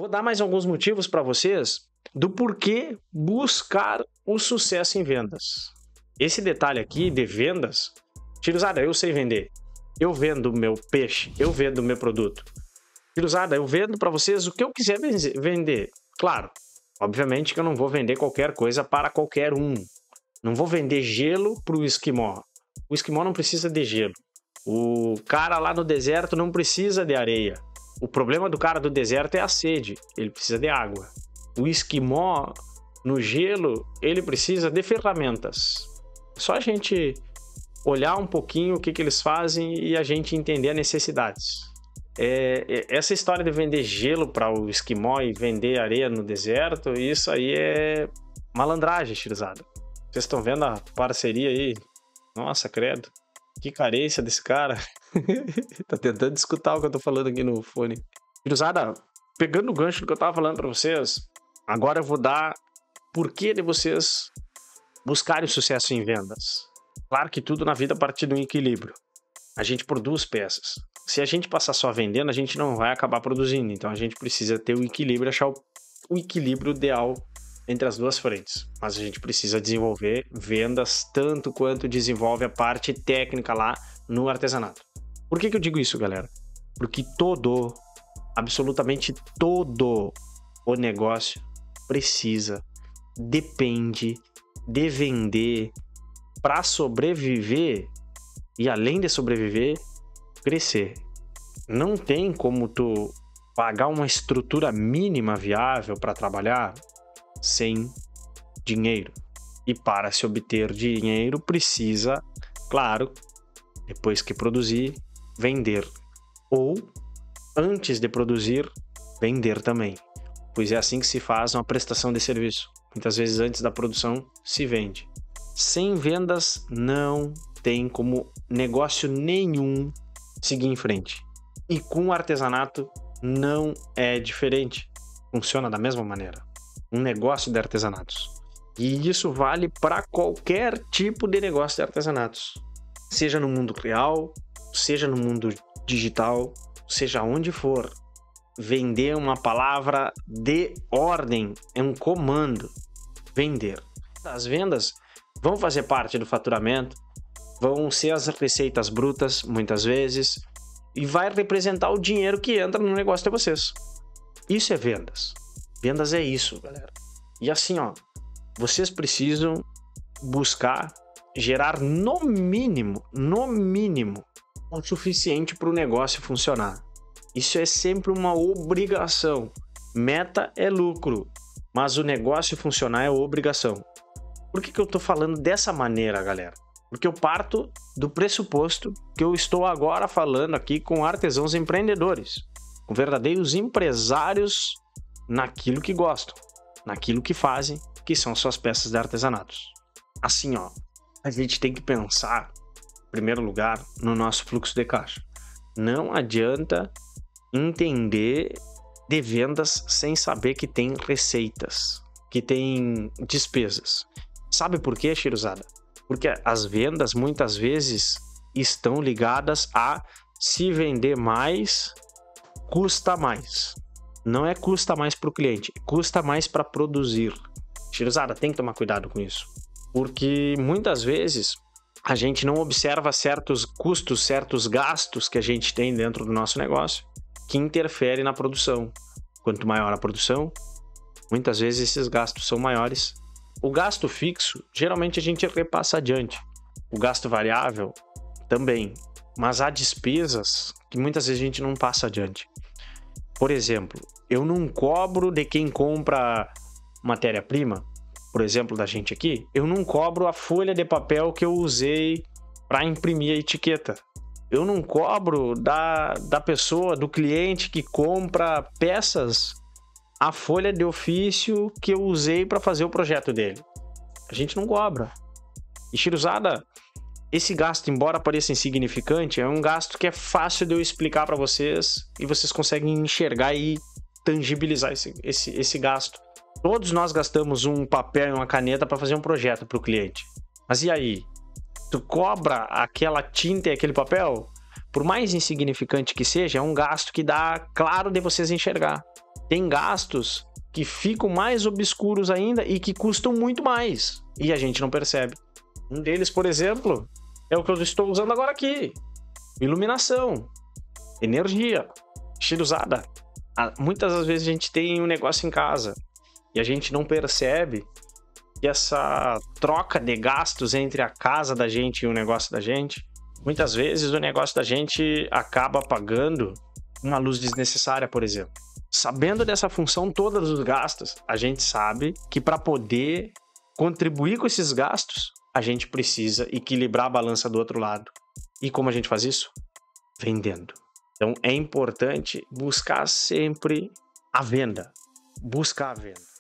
Vou dar mais alguns motivos para vocês do porquê buscar o sucesso em vendas. Esse detalhe aqui de vendas, Tiruzada, eu sei vender. Eu vendo o meu peixe, eu vendo o meu produto. Tiruzada, eu vendo para vocês o que eu quiser vender. Claro, obviamente que eu não vou vender qualquer coisa para qualquer um. Não vou vender gelo para o esquimó. O esquimó não precisa de gelo. O cara lá no deserto não precisa de areia. O problema do cara do deserto é a sede. Ele precisa de água. O esquimó no gelo, ele precisa de ferramentas. Só a gente olhar um pouquinho o que eles fazem e a gente entender as necessidades. Essa história de vender gelo para o esquimó e vender areia no deserto, isso aí é malandragem, Tiruzada. Vocês estão vendo a parceria aí? Nossa, credo. Que carência desse cara. Tá tentando escutar o que eu tô falando aqui no fone. Tiruzada, pegando o gancho do que eu tava falando pra vocês, agora eu vou dar porquê de vocês buscarem o sucesso em vendas. Claro que tudo na vida parte de um equilíbrio. A gente produz peças. Se a gente passar só vendendo, a gente não vai acabar produzindo. Então a gente precisa ter o equilíbrio, achar o equilíbrio ideal entre as duas frentes. Mas a gente precisa desenvolver vendas tanto quanto desenvolve a parte técnica lá no artesanato. Por que eu digo isso, galera? Porque absolutamente todo o negócio depende de vender para sobreviver e, além de sobreviver, crescer. Não tem como tu pagar uma estrutura mínima viável para trabalhar sem dinheiro. E para se obter dinheiro precisa, claro, depois que produzir, vender. Ou, antes de produzir, vender também. Pois é assim que se faz uma prestação de serviço. Muitas vezes antes da produção se vende. Sem vendas não tem como negócio nenhum seguir em frente. E com o artesanato não é diferente. Funciona da mesma maneira. Um negócio de artesanatos. E isso vale para qualquer tipo de negócio de artesanatos. Seja no mundo real, seja no mundo digital, seja onde for. Vender uma palavra de ordem, é um comando. Vender. As vendas vão fazer parte do faturamento, vão ser as receitas brutas, muitas vezes, e vai representar o dinheiro que entra no negócio de vocês. Isso é vendas. Vendas é isso, galera. E assim, ó, vocês precisam buscar gerar no mínimo, o suficiente para o negócio funcionar. Isso é sempre uma obrigação. Meta é lucro, mas o negócio funcionar é obrigação. Por que eu estou falando dessa maneira, galera? Porque eu parto do pressuposto que eu estou agora falando aqui com artesãos empreendedores, com verdadeiros empresários naquilo que gostam, naquilo que fazem, que são suas peças de artesanatos. Assim, ó, a gente tem que pensar, em primeiro lugar, no nosso fluxo de caixa. Não adianta entender de vendas sem saber que tem receitas, que tem despesas. Sabe por quê, Tiruzada? Porque as vendas muitas vezes estão ligadas a se vender mais, custa mais. Não é custa mais para o cliente, custa mais para produzir. Tiruzada, tem que tomar cuidado com isso. Porque muitas vezes a gente não observa certos custos, certos gastos que a gente tem dentro do nosso negócio que interferem na produção. Quanto maior a produção, muitas vezes esses gastos são maiores. O gasto fixo, geralmente a gente repassa adiante. O gasto variável, também. Mas há despesas que muitas vezes a gente não passa adiante. Por exemplo, eu não cobro de quem compra matéria-prima, por exemplo, da gente aqui, eu não cobro a folha de papel que eu usei para imprimir a etiqueta. Eu não cobro da pessoa, do cliente que compra peças, a folha de ofício que eu usei para fazer o projeto dele. A gente não cobra. E, Tiruzada, esse gasto, embora pareça insignificante, é um gasto que é fácil de eu explicar para vocês e vocês conseguem enxergar e tangibilizar esse gasto. Todos nós gastamos um papel e uma caneta para fazer um projeto para o cliente. Mas e aí? Tu cobra aquela tinta e aquele papel? Por mais insignificante que seja, é um gasto que dá claro de vocês enxergar. tem gastos que ficam mais obscuros ainda e que custam muito mais. E a gente não percebe. Um deles, por exemplo, é o que eu estou usando agora aqui. Iluminação. Energia. Cheia usada. Muitas das vezes a gente tem um negócio em casa e a gente não percebe que essa troca de gastos entre a casa da gente e o negócio da gente, muitas vezes o negócio da gente acaba pagando uma luz desnecessária, por exemplo. Sabendo dessa função toda dos gastos, a gente sabe que para poder contribuir com esses gastos, a gente precisa equilibrar a balança do outro lado. E como a gente faz isso? Vendendo. Então é importante buscar sempre a venda. Buscar a venda.